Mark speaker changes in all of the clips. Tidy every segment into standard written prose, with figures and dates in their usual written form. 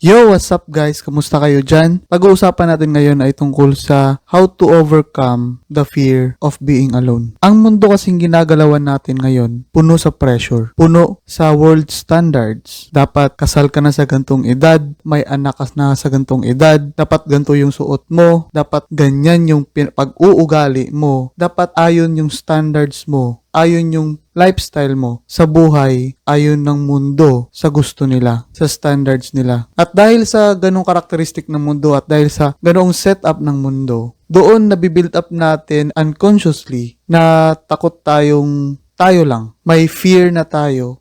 Speaker 1: Yo, what's up guys? Kamusta kayo dyan? Pag-uusapan natin ngayon ay tungkol sa how to overcome the fear of being alone. Ang mundo kasing ginagalawan natin ngayon, puno sa pressure, puno sa world standards. Dapat kasal ka na sa gantong edad, may anak ka na sa gantong edad, dapat ganto yung suot mo, dapat ganyan yung pag-uugali mo, dapat ayon yung standards mo, ayon yung lifestyle mo sa buhay, ayon ng mundo sa gusto nila, sa standards nila. At dahil sa ganong karakteristik ng mundo at dahil sa ganong setup ng mundo, doon nabibuild up natin unconsciously na takot tayong tayo lang. May fear na tayo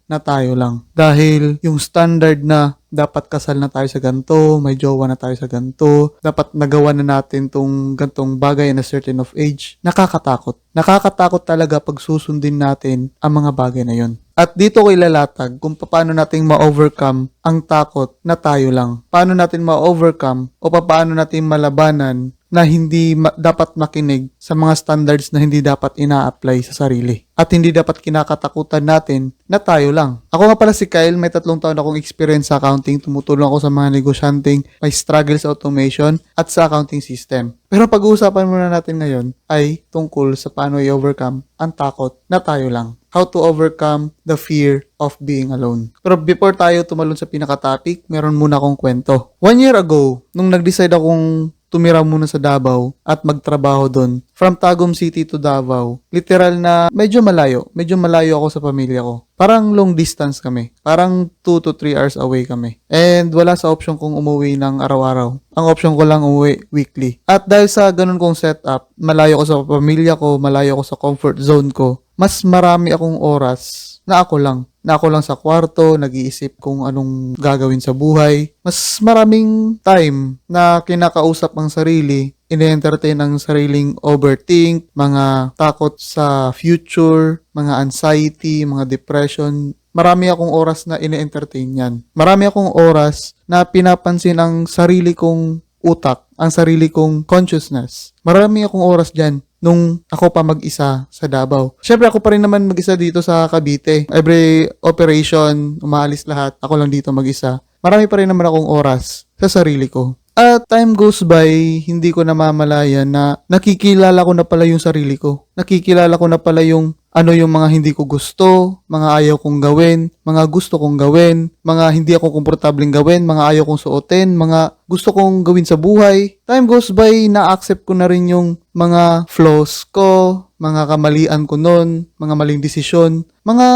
Speaker 1: lang. Dahil yung standard na dapat kasal na tayo sa ganito, may jowa na tayo sa ganito, dapat nagawa na natin tong gantong bagay in a certain of age, nakakatakot. Nakakatakot talaga pag susundin natin ang mga bagay na yon. At dito ko ilalatag kung paano natin ma-overcome ang takot na tayo lang. Paano natin ma-overcome o paano natin malabanan na hindi dapat makinig sa mga standards na hindi dapat ina-apply sa sarili. At hindi dapat kinakatakutan natin na tayo lang. Ako nga pala si Kyle, may 3 taon akong experience sa accounting. Tumutulong ako sa mga negosyanteng may struggle sa automation at sa accounting system. Pero pag-uusapan muna natin ngayon ay tungkol sa paano i-overcome ang takot na tayo lang. How to overcome the fear of being alone. Pero before tayo tumalon sa pinaka-topic, meron muna akong kwento. 1 year ago, nung nag-decide akong tumira muna sa Davao at magtrabaho doon. From Tagum City to Davao. Literal na medyo malayo. Medyo malayo ako sa pamilya ko. Parang long distance kami. Parang 2 to 3 hours away kami. And wala sa option kong umuwi ng araw-araw. Ang option ko lang umuwi weekly. At dahil sa ganun kong setup, malayo ko sa pamilya ko, malayo ko sa comfort zone ko, mas marami akong oras na ako lang sa kwarto, nag-iisip kung anong gagawin sa buhay. Mas maraming time na kinakausap ang sarili, ine-entertain ang sariling overthink, mga takot sa future, mga anxiety, mga depression. Marami akong oras na ine-entertain yan. Marami akong oras na pinapansin ang sarili kong utak, ang sarili kong consciousness. Marami akong oras dyan nung ako pa mag-isa sa Davao. Siyempre, ako pa rin naman mag-isa dito sa Cavite. Every operation, umaalis lahat, ako lang dito mag-isa. Marami pa rin naman akong oras sa sarili ko. At time goes by, hindi ko namamalayan na nakikilala ko na pala yung sarili ko. Nakikilala ko na pala yung ano yung mga hindi ko gusto, mga ayaw kong gawin, mga gusto kong gawin, mga hindi ako komportableng gawin, mga ayaw kong suotin, mga gusto kong gawin sa buhay. Time goes by, na-accept ko na rin yung mga flaws ko, mga kamalian ko nun, mga maling desisyon, mga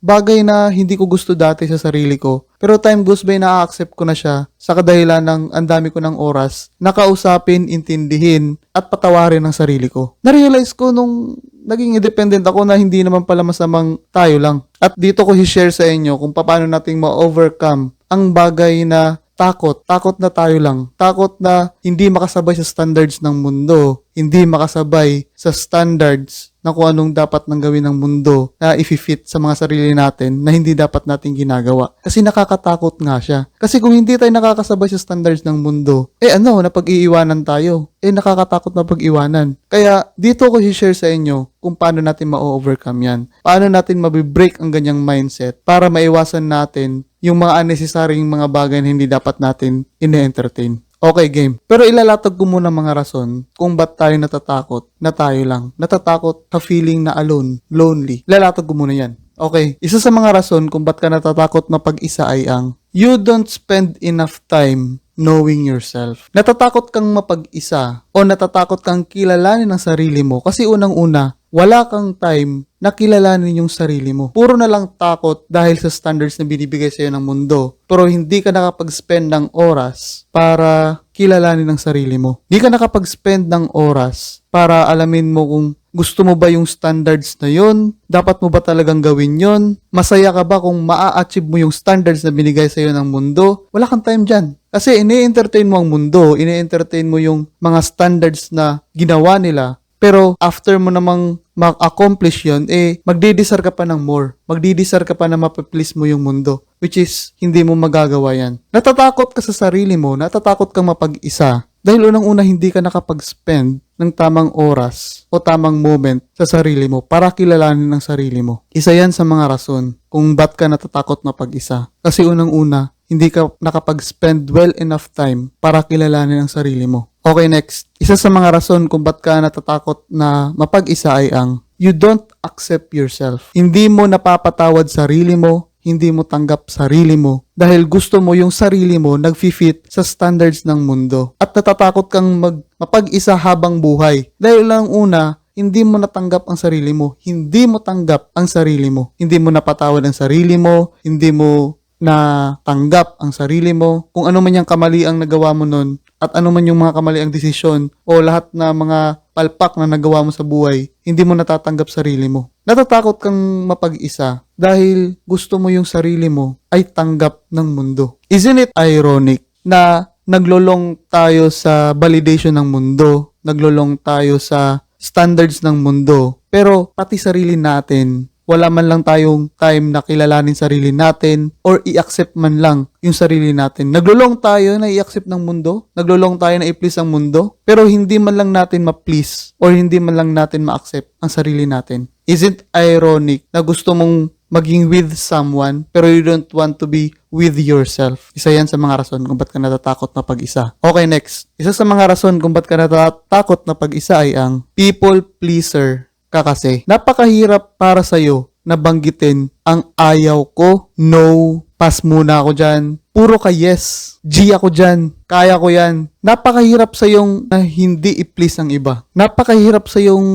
Speaker 1: bagay na hindi ko gusto dati sa sarili ko. Pero time goes by, na-accept ko na siya sa kadahilan ng ang dami ko ng oras, nakausapin, intindihin, at patawarin ang sarili ko. Na-realize ko nung naging independent ako na hindi naman pala masamang tayo lang. At dito ko i-share sa inyo kung paano nating ma-overcome ang bagay na takot na tayo lang. Takot na hindi makasabay sa standards ng mundo, hindi makasabay sa standards na kung anong dapat nang gawin ng mundo na i-fit sa mga sarili natin na hindi dapat natin ginagawa. Kasi nakakatakot nga siya. Kasi kung hindi tayo nakakasabay sa standards ng mundo, napag-iiwanan tayo. Nakakatakot na pag-iwanan. Kaya dito ko i-share sa inyo kung paano natin ma-overcome yan. Paano natin mabibreak ang ganyang mindset para maiwasan natin yung mga unnecessaryong mga bagay na hindi dapat natin ine-entertain. Okay, game. Pero ilalatag ko muna mga rason kung ba't tayo natatakot na tayo lang. Natatakot sa feeling na alone, lonely. Ilalatag ko muna yan. Okay, isa sa mga rason kung ba't ka natatakot na pag-isa ay ang you don't spend enough time knowing yourself. Natatakot kang mapag-isa o natatakot kang kilalanin ang sarili mo kasi unang-una, wala kang time na kilalanin yung sarili mo. Puro na lang takot dahil sa standards na binibigay sa'yo ng mundo. Pero hindi ka nakapag-spend ng oras para kilalanin ang sarili mo. Hindi ka nakapag-spend ng oras para alamin mo kung gusto mo ba yung standards na yon? Dapat mo ba talagang gawin yon? Masaya ka ba kung maa-achieve mo yung standards na binigay sa'yo ng mundo? Wala kang time dyan. Kasi ini-entertain mo ang mundo, ini-entertain mo yung mga standards na ginawa nila. Pero after mo namang ma-accomplish yun, magdidesire ka pa ng more. Magdidesire ka pa na mapiplease mo yung mundo. Which is, hindi mo magagawa yan. Natatakot ka sa sarili mo, natatakot kang mapag-isa. Dahil unang-una hindi ka nakapag-spend ng tamang oras o tamang moment sa sarili mo para kilalanin ang sarili mo. Isa yan sa mga rason kung ba't ka natatakot mapag-isa. Kasi unang-una, hindi ka nakapag-spend well enough time para kilalanin ang sarili mo. Okay, next. Isa sa mga rason kung ba't ka natatakot na mapag-isa ay ang you don't accept yourself. Hindi mo napapatawad sarili mo, hindi mo tanggap sarili mo dahil gusto mo yung sarili mo nag-fit sa standards ng mundo. At natatakot kang mapag-isa habang buhay. Dahil lang una, hindi mo natanggap ang sarili mo. Hindi mo tanggap ang sarili mo. Hindi mo napatawad ang sarili mo. Hindi mo natanggap ang sarili mo. Kung ano man yung kamali ang nagawa mo nun at ano man yung mga kamali ang desisyon o lahat na mga palpak na nagawa mo sa buhay, hindi mo natatanggap sarili mo. Natatakot kang mapag-isa dahil gusto mo yung sarili mo ay tanggap ng mundo. Isn't it ironic na naglolong tayo sa validation ng mundo, naglolong tayo sa standards ng mundo, pero pati sarili natin, wala man lang tayong time na kilalanin sarili natin or i-accept man lang yung sarili natin. Naglulong tayo na i-accept ng mundo, naglulong tayo na i-please ang mundo, pero hindi man lang natin ma-please or hindi man lang natin ma-accept ang sarili natin. Isn't ironic na gusto mong maging with someone pero you don't want to be with yourself? Isa yan sa mga rason kung ba't ka natatakot na pag-isa. Okay, next. Isa sa mga rason kung ba't ka natatakot na pag-isa ay ang people pleaser ka kasi. Napakahirap para sa'yo na banggitin ang ayaw ko, no, pass muna ako dyan, puro ka yes, G ako dyan, kaya ko yan. Napakahirap sa'yong na hindi i-please ang iba. Napakahirap sa'yong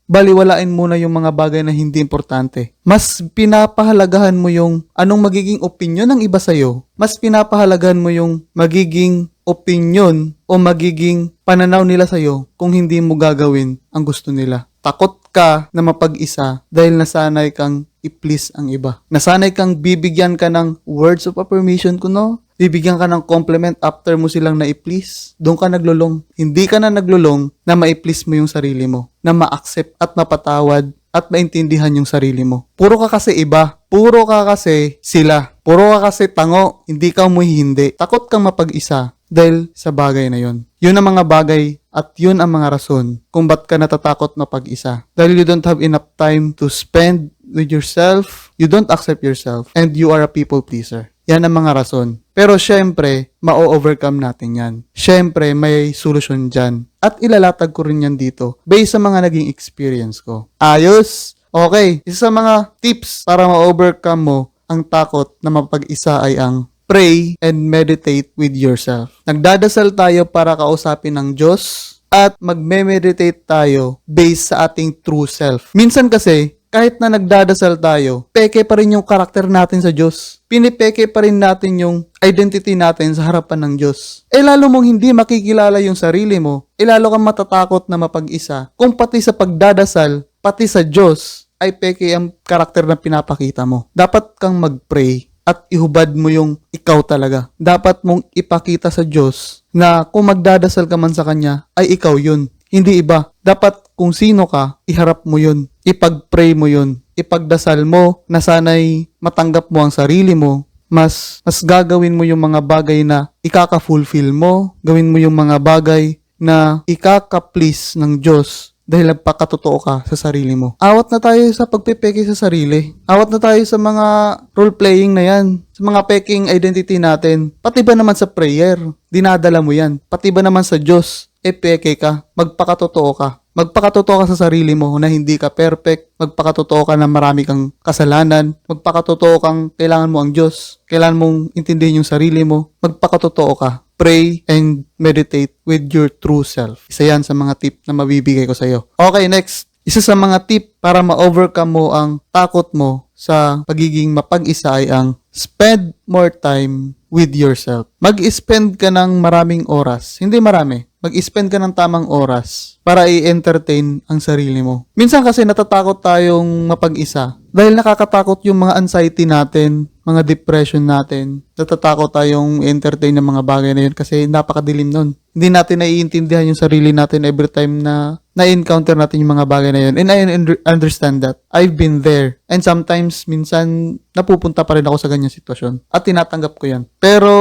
Speaker 1: baliwalain muna yung mga bagay na hindi importante. Mas pinapahalagahan mo yung anong magiging opinion ng iba sa'yo. Mas pinapahalagahan mo yung magiging opinion o magiging pananaw nila sa'yo kung hindi mo gagawin ang gusto nila. Takot ka na mapag-isa dahil nasanay kang i-please ang iba. Nasanay kang bibigyan ka ng words of affirmation kuno, bibigyan ka ng compliment after mo silang na-i-please. Doon ka naglulong. Hindi ka na naglulong na ma-i-please mo yung sarili mo, na ma-accept at mapatawad at maintindihan yung sarili mo. Puro ka kasi iba. Puro ka kasi sila. Puro ka kasi tango. Hindi ka hindi. Takot kang mapag-isa dahil sa bagay na yon. Yun ang mga bagay at yun ang mga rason kung ba't ka natatakot mapag-isa. Dahil you don't have enough time to spend with yourself, you don't accept yourself, and you are a people pleaser. Yan ang mga rason. Pero syempre, ma-overcome natin yan. Syempre, may solusyon dyan. At ilalatag ko rin yan dito based sa mga naging experience ko. Ayos! Okay, isa sa mga tips para ma-overcome mo ang takot na mapag-isa ay ang pray and meditate with yourself. Nagdadasal tayo para kausapin ng Diyos at magme-meditate tayo based sa ating true self. Minsan kasi, kahit na nagdadasal tayo, peke pa rin yung karakter natin sa Diyos. Pinipeke pa rin natin yung identity natin sa harapan ng Diyos. Lalo mong hindi makikilala yung sarili mo, lalo kang matatakot na mapag-isa kung pati sa pagdadasal, pati sa Diyos, ay peke ang karakter na pinapakita mo. Dapat kang mag-pray at ihubad mo yung ikaw talaga. Dapat mong ipakita sa Diyos na kung magdadasal ka man sa Kanya, ay ikaw yun. Hindi iba. Dapat kung sino ka, iharap mo yun. Ipag-pray mo yun. Ipagdasal mo na sana'y matanggap mo ang sarili mo. Mas gagawin mo yung mga bagay na ikaka-fulfill mo. Gawin mo yung mga bagay na ikaka-please ng Diyos dahil nagpakatotoo ka sa sarili mo. Awat na tayo sa pagpipeke sa sarili. Awat na tayo sa mga role-playing na yan. Sa mga peking identity natin. Pati ba naman sa prayer, dinadala mo yan. Pati ba naman sa Diyos, peke ka. Magpakatotoo ka. Magpakatotoo ka sa sarili mo na hindi ka perfect. Magpakatotoo ka na marami kang kasalanan. Magpakatotoo kang kailangan mo ang Diyos. Kailangan mong intindihin yung sarili mo. Magpakatotoo ka. Pray and meditate with your true self. Isa yan sa mga tip na mabibigay ko sa iyo. Okay, next. Isa sa mga tip para ma-overcome mo ang takot mo sa pagiging mapag-isa ay ang spend more time with yourself. Mag-spend ka ng maraming oras. Hindi marami. Mag-spend ka ng tamang oras para i-entertain ang sarili mo. Minsan kasi natatakot tayong mapag-isa dahil nakakatakot yung mga anxiety natin, mga depression natin. Natatakot tayong entertain ng mga bagay na yun kasi napakadilim nun. Hindi natin naiintindihan yung sarili natin every time na na-encounter natin yung mga bagay na yun. And I understand that. I've been there. And sometimes, minsan, napupunta pa rin ako sa ganyang sitwasyon. At tinatanggap ko yan. Pero,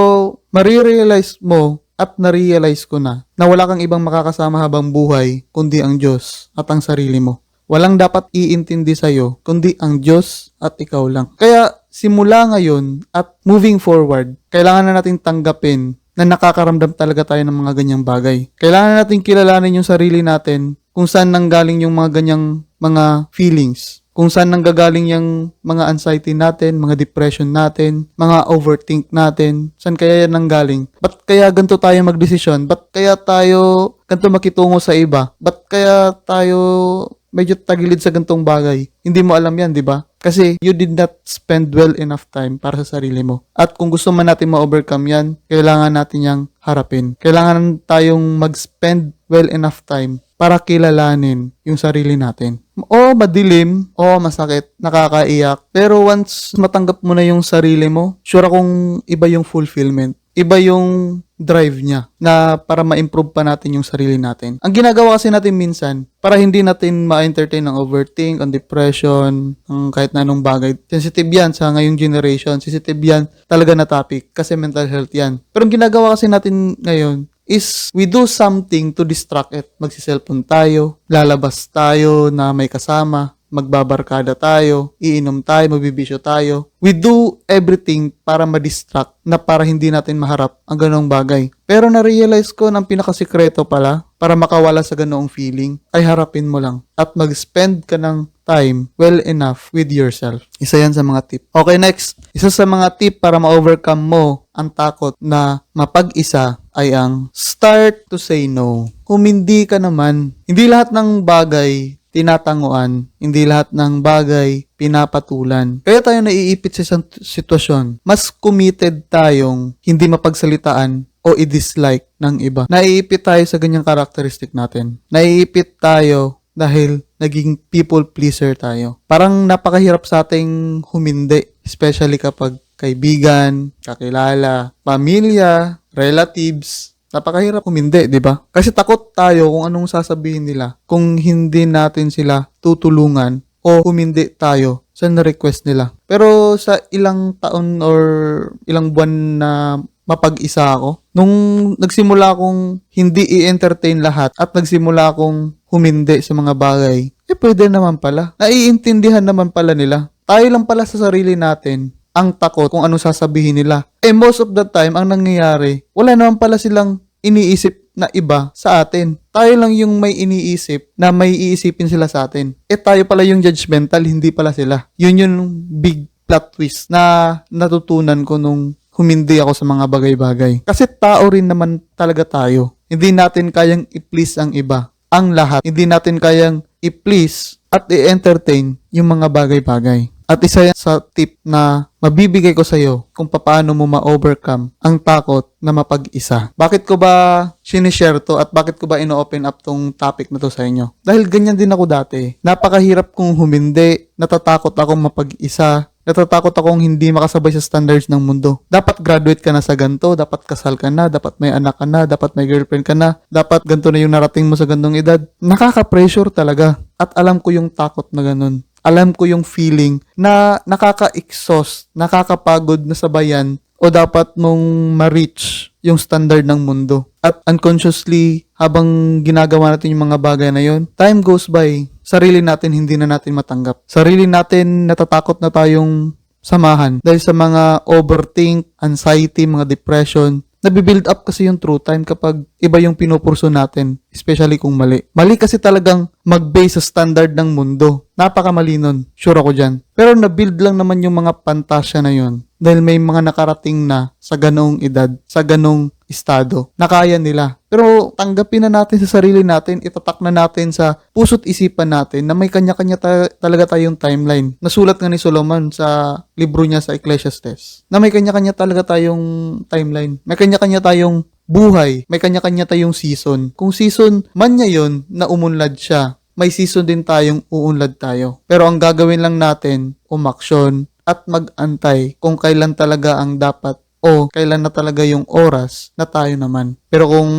Speaker 1: marirealize mo at na-realize ko na wala kang ibang makakasama habang buhay kundi ang Diyos at ang sarili mo. Walang dapat iintindi sa'yo kundi ang Diyos at ikaw lang. Kaya simula ngayon at moving forward, kailangan na natin tanggapin na nakakaramdam talaga tayo ng mga ganyang bagay. Kailangan na natin kilalanin yung sarili natin kung saan nanggaling yung mga ganyang mga feelings. Kung saan nanggagaling yung mga anxiety natin, mga depression natin, mga overthink natin. Saan kaya yan nanggaling? Ba't kaya ganito tayo magdesisyon? Ba't kaya tayo ganito makitungo sa iba? Ba't kaya tayo medyo tagilid sa gantong bagay? Hindi mo alam yan, di ba? Kasi you did not spend well enough time para sa sarili mo. At kung gusto man natin ma-overcome yan, kailangan natin yang harapin. Kailangan tayong mag-spend well enough time para kilalanin yung sarili natin. O madilim, o masakit, nakakaiyak. Pero once matanggap mo na yung sarili mo, sure akong iba yung fulfillment. Iba yung drive niya na para ma-improve pa natin yung sarili natin. Ang ginagawa kasi natin minsan, para hindi natin ma-entertain ng overthink, ang depression, ang kahit na anong bagay. Sensitive yan sa ngayong generation. Sensitive yan talaga na topic kasi mental health yan. Pero ang ginagawa kasi natin ngayon is we do something to distract it. Magsiselfon tayo, lalabas tayo na may kasama, magbabarkada tayo, iinom tayo, magbibisyo tayo. We do everything para ma-distract na para hindi natin maharap ang ganong bagay. Pero na-realize ko ng pinakasikreto pala para makawala sa ganoong feeling ay harapin mo lang at mag-spend ka ng time well enough with yourself. Isa yan sa mga tip. Okay, next. Isa sa mga tip para ma-overcome mo ang takot na mapag-isa ay ang start to say no. Humindi ka naman. Hindi lahat ng bagay tinatanguan, hindi lahat ng bagay pinapatulan. Kaya tayo naiipit sa isang sitwasyon. Mas committed tayong hindi mapagsalitaan o i-dislike ng iba. Naiipit tayo sa ganyang karakteristik natin. Naiipit tayo dahil naging people pleaser tayo. Parang napakahirap sa ating humindi, especially kapag kaibigan, kakilala, pamilya, relatives. Napakahirap humindi, di ba? Kasi takot tayo kung anong sasabihin nila kung hindi natin sila tutulungan o humindi tayo sa na-request nila. Pero sa ilang taon or ilang buwan na mapag-isa ako, nung nagsimula akong hindi i-entertain lahat at nagsimula akong humindi sa mga bagay, pwede naman pala. Naiintindihan naman pala nila. Tayo lang pala sa sarili natin ang takot kung anong sasabihin nila. Most of the time, ang nangyayari, wala naman pala silang iniisip na iba sa atin. Tayo lang yung may iniisip na may iisipin sila sa atin. Tayo pala yung judgmental, hindi pala sila. Yun yung big plot twist na natutunan ko nung humindi ako sa mga bagay-bagay. Kasi tao rin naman talaga tayo. Hindi natin kayang i-please ang iba. Ang lahat. Hindi natin kayang i-please at i-entertain yung mga bagay-bagay. At isa yan sa tip na mabibigay ko sa iyo kung paano mo ma-overcome ang takot na mapag-isa. Bakit ko ba sinishare to at bakit ko ba ino-open up tong topic na to sa inyo? Dahil ganyan din ako dati. Napakahirap kong humindi, natatakot akong mapag-isa, natatakot akong hindi makasabay sa standards ng mundo. Dapat graduate ka na sa ganito, dapat kasal ka na, dapat may anak ka na, dapat may girlfriend ka na, dapat ganito na yung narating mo sa gantong edad. Nakaka-pressure talaga. At alam ko yung takot na ganun. Alam ko yung feeling na nakaka-exhaust, nakakapagod na sabayan o dapat mong ma-reach yung standard ng mundo. At unconsciously, habang ginagawa natin yung mga bagay na yon, time goes by. Sarili natin hindi na natin matanggap. Sarili natin natatakot na tayong samahan dahil sa mga overthink, anxiety, mga depression. Nabibuild up kasi yung true time kapag iba yung pinupurso natin, especially kung mali. Mali kasi talagang mag-base sa standard ng mundo. Napakamali nun. Sure ako dyan. Pero nabuild lang naman yung mga pantasya na yun dahil may mga nakarating na sa ganong edad, sa ganong estado na kaya nila. Pero tanggapin na natin sa sarili natin, itatak na natin sa puso't isipan natin na may kanya-kanya talaga tayong timeline. Nasulat nga ni Solomon sa libro niya sa Ecclesiastes na may kanya-kanya talaga tayong timeline. May kanya-kanya tayong buhay. May kanya-kanya tayong season. Kung season man niya yun na umunlad siya, may season din tayong uunlad tayo. Pero ang gagawin lang natin, umaksyon at mag-antay kung kailan talaga ang dapat o kailan na talaga yung oras na tayo naman. Pero kung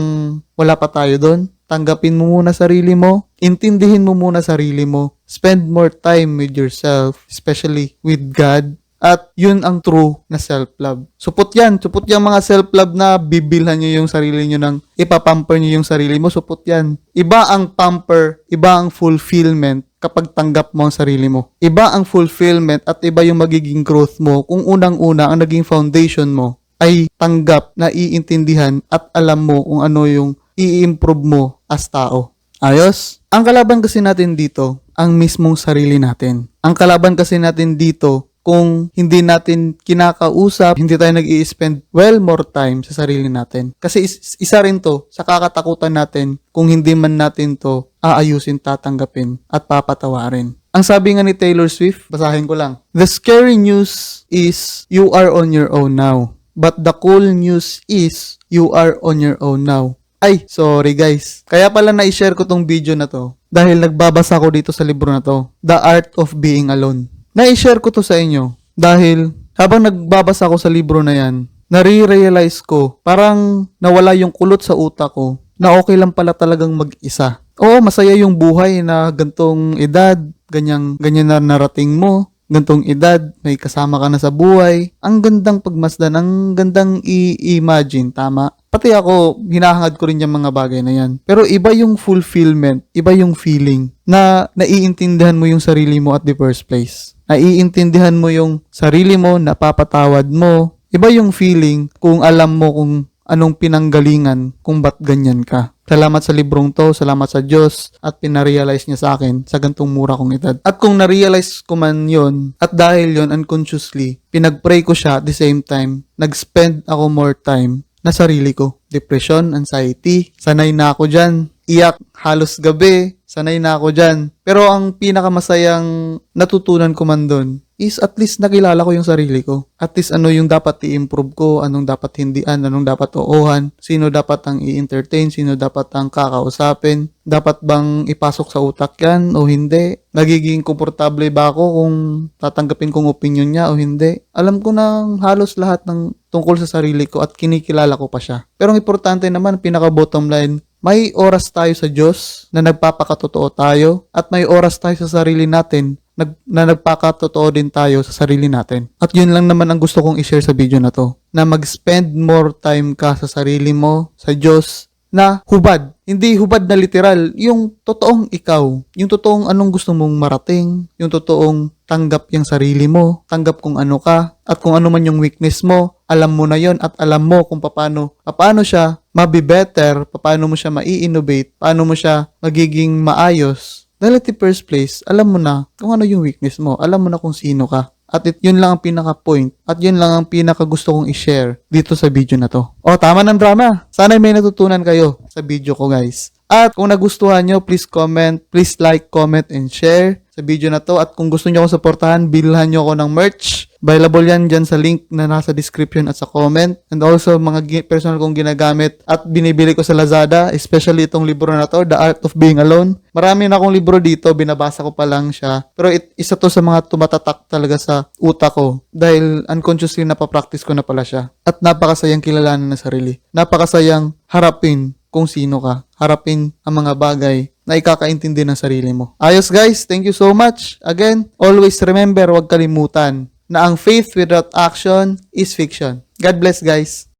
Speaker 1: wala pa tayo doon, tanggapin mo muna sarili mo, intindihin mo muna sarili mo, spend more time with yourself, especially with God, At yun ang true na self-love. Supot yan mga self-love na bibilhan nyo yung sarili nyo ng ipapamper nyo yung sarili mo. Supot yan. Iba ang pamper, iba ang fulfillment kapag tanggap mo ang sarili mo. Iba ang fulfillment at iba yung magiging growth mo kung unang-una ang naging foundation mo ay tanggap, na iintindihan at alam mo kung ano yung i-improve mo as tao. Ayos? Ang kalaban kasi natin dito, ang mismong sarili natin. Ang kalaban kasi natin dito, kung hindi natin kinakausap, hindi tayo nag-i-spend more time sa sarili natin. Kasi isa rin to sa kakatakutan natin kung hindi man natin to aayusin, tatanggapin, at papatawarin. Ang sabi nga ni Taylor Swift, basahin ko lang. The scary news is you are on your own now. But the cool news is you are on your own now. Ay, sorry guys. Kaya pala na-share ko tong video na to dahil nagbabasa ko dito sa libro na to, The Art of Being Alone. Na-share ko to sa inyo dahil habang nagbabasa ko sa libro na yan, nare-realize ko, parang nawala yung kulot sa utak ko na okay lang pala talagang mag-isa. Oo, masaya yung buhay na gantong edad, ganyan na narating mo, gantong edad, may kasama ka na sa buhay. Ang gandang pagmasdan, ang gandang i-imagine, tama? Pati ako, hinahangad ko rin yung mga bagay na yan. Pero iba yung fulfillment, iba yung feeling na naiintindihan mo yung sarili mo at the first place. Naiintindihan mo yung sarili mo, napapatawad mo. Iba yung feeling kung alam mo kung anong pinanggalingan kung ba't ganyan ka. Salamat sa librong to, salamat sa Diyos at pinarealize niya sa akin sa gantong mura kong edad. At kung narealize ko man yon at dahil yon unconsciously, pinagpray ko siya at the same time, nag-spend ako more time na sarili ko. Depression, anxiety, sanay na ako dyan. Iyak halos gabi, sanay na ako dyan. Pero ang pinakamasayang natutunan ko man doon is at least nakilala ko yung sarili ko. At least ano yung dapat i-improve ko, anong dapat hindian, anong dapat oohan, sino dapat ang i-entertain, sino dapat ang kakausapin, dapat bang ipasok sa utak yan o hindi, nagiging komportable ba ako kung tatanggapin kong opinion niya o hindi. Alam ko na halos lahat ng tungkol sa sarili ko at kinikilala ko pa siya. Pero ang importante naman, pinaka-bottom line, may oras tayo sa Diyos na nagpapakatotoo tayo at may oras tayo sa sarili natin na nagpakatotoo din tayo sa sarili natin. At yun lang naman ang gusto kong i-share sa video na to. Na mag-spend more time ka sa sarili mo, sa Diyos, na hubad. Hindi hubad na literal, yung totoong ikaw, yung totoong anong gusto mong marating, yung totoong tanggap yung sarili mo, tanggap kung ano ka, at kung ano man yung weakness mo, alam mo na yon at alam mo kung paano siya mabi-better, paano mo siya mai-innovate, paano mo siya magiging maayos. Dahil at the first place, alam mo na kung ano yung weakness mo, alam mo na kung sino ka. At yun lang ang pinaka-point. At yun lang ang pinaka-gusto kong i-share dito sa video na to. O, tama ng drama. Sana may natutunan kayo sa video ko, guys. At kung nagustuhan nyo, please comment, please like, comment, and share sa video na to. At kung gusto nyo akong supportahan, bilhan nyo ako ng merch. Available yan dyan sa link na nasa description at sa comment. And also, mga personal kong ginagamit at binibili ko sa Lazada, especially itong libro na to, The Art of Being Alone. Marami na akong libro dito, binabasa ko pa lang siya. Pero isa to sa mga tumatatak talaga sa utak ko dahil unconsciously napapractice ko na pala siya. At napakasayang kilalanin na sarili. Napakasayang harapin kung sino ka. Harapin ang mga bagay na ikakaintindi ng sarili mo. Ayos guys, thank you so much. Again, always remember, huwag kalimutan na ang faith without action is fiction. God bless guys.